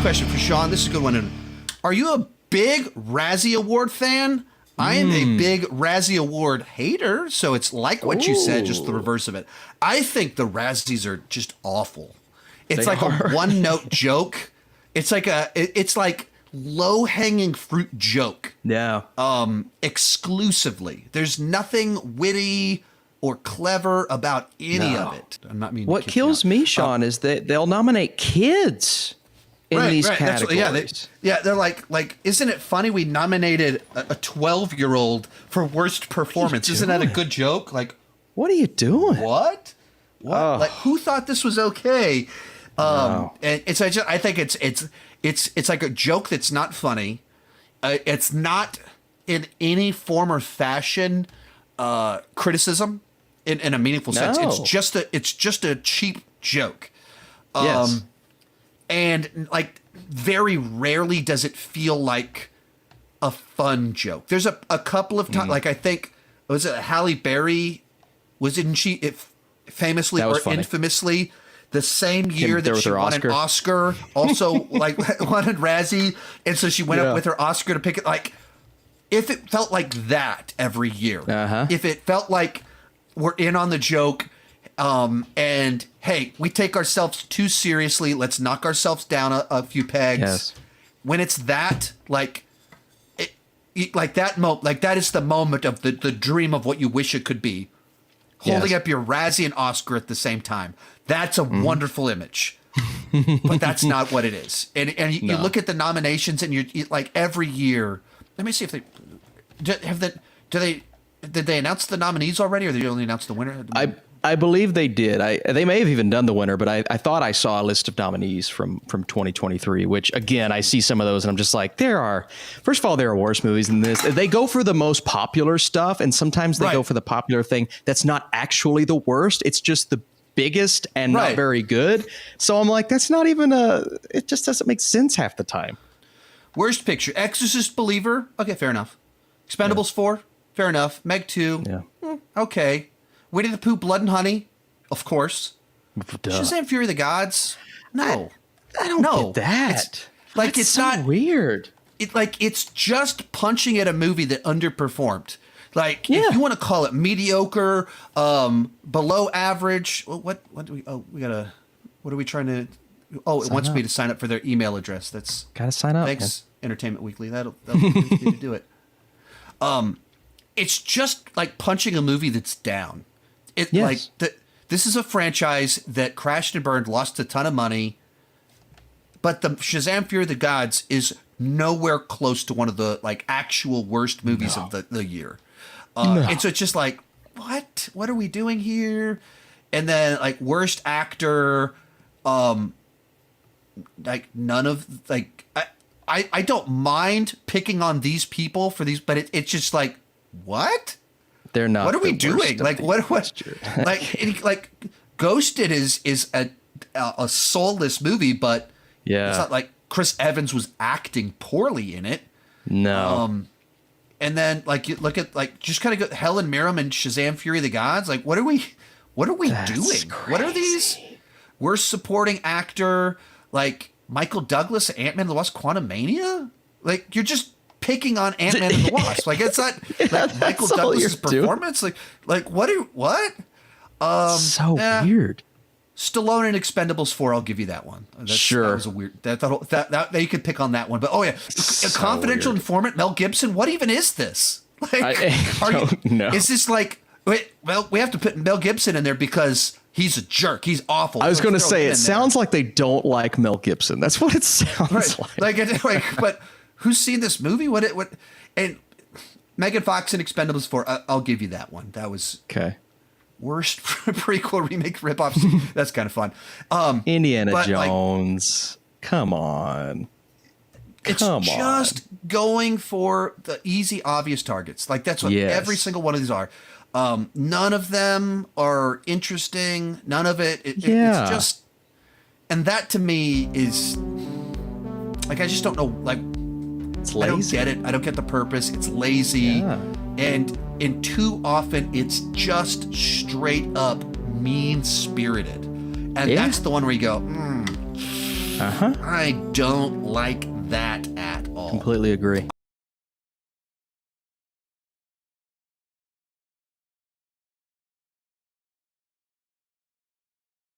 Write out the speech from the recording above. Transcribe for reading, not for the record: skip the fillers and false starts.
question for Sean. This is a good one. Are you a big Razzie Award fan? I am a big Razzie Award hater, so it's like what you said, just the reverse of it. I think the Razzies are just awful. It's a one-note joke. It's like low-hanging fruit joke. Yeah. Exclusively. There's nothing witty or clever about any of it. I'm not meaning. What kills me, Sean, is that they'll nominate kids in these categories. They're like, isn't it funny we nominated a 12-year-old for worst performance? Isn't that a good joke? Like, what are you doing? What? Oh. Like, who thought this was okay? And I think it's like a joke that's not funny. It's not in any form or fashion criticism in a meaningful sense. It's just a cheap joke. Yes. And like very rarely does it feel like a fun joke. There's a couple of times, like I think was it Halle Berry? Didn't she famously or infamously the same year that she won an Oscar, also like won a Razzie, and so she went up with her Oscar to pick it. Like, if it felt like that every year, if it felt like we're in on the joke, and hey, we take ourselves too seriously, let's knock ourselves down a few pegs. Yes. When it's that, like that is the moment of the dream of what you wish it could be. Holding up your Razzie and Oscar at the same time. That's a wonderful image. But that's not what it is. And you look at the nominations and you like every year. Let me see if did they announce the nominees already, or did they only announce the winner? I believe they did. They may have even done the winner, but I thought I saw a list of nominees from 2023, which again, I see some of those and I'm just like, first of all, there are worse movies than this. They go for the most popular stuff, and sometimes they go for the popular thing that's not actually the worst. It's just the biggest and not very good. So I'm like, that's not even it just doesn't make sense half the time. Worst picture: Exorcist, Believer. Okay, fair enough. Expendables 4. Fair enough. Meg 2. Yeah. Okay. Winnie the Pooh, Blood and Honey, of course. Duh. Shazam! Fury of the Gods. No, I don't get that. It's so not weird. It's just punching at a movie that underperformed. Like, if you want to call it mediocre, below average. What do we? Oh, what are we trying to? Oh, it wants me to sign up for their email address. That's gotta sign up. Thanks, Entertainment Weekly. That'll need to do it. It's just like punching a movie that's down. This is a franchise that crashed and burned, lost a ton of money, but the Shazam! Fury of the Gods is nowhere close to one of the like actual worst movies of the year. And so it's just like, what are we doing here? And then like worst actor, like none of like I don't mind picking on these people for these, but it's just like, what? They're not. What are we doing? Like what? like Ghosted is a soulless movie, but it's not like Chris Evans was acting poorly in it. No. And then like you look at like just kind of go Helen Mirren and Shazam! Fury of the Gods. Like what are we That's doing? crazy. What are these? Worst supporting actor, like Michael Douglas, Ant-Man and the Wasp, Quantumania. Like you're just picking on Ant-Man and the Wasp. Like it's not like Michael Douglas's performance. Doing. Like what? So weird. Stallone in Expendables 4, I'll give you that one. Sure. That was a weird. That you could pick on that one. But a confidential informant, Mel Gibson. What even is this? Like, I don't know. Is this like? Well, we have to put Mel Gibson in there because he's a jerk. He's awful. I was going to say it sounds like they don't like Mel Gibson. That's what it sounds like. But who's seen this movie? What? And Megan Fox in Expendables 4. I'll give you that one. That was okay. Worst prequel remake ripoffs. That's kind of fun. Indiana Jones. Come on. It's just going for the easy, obvious targets. Like that's what every single one of these are. None of them are interesting. None of it. It's just, and that to me is like I just don't know. Like it's lazy. I don't get it. I don't get the purpose. It's lazy, and too often it's just straight up mean spirited, and that's the one where you go. I don't like that at all. Completely agree.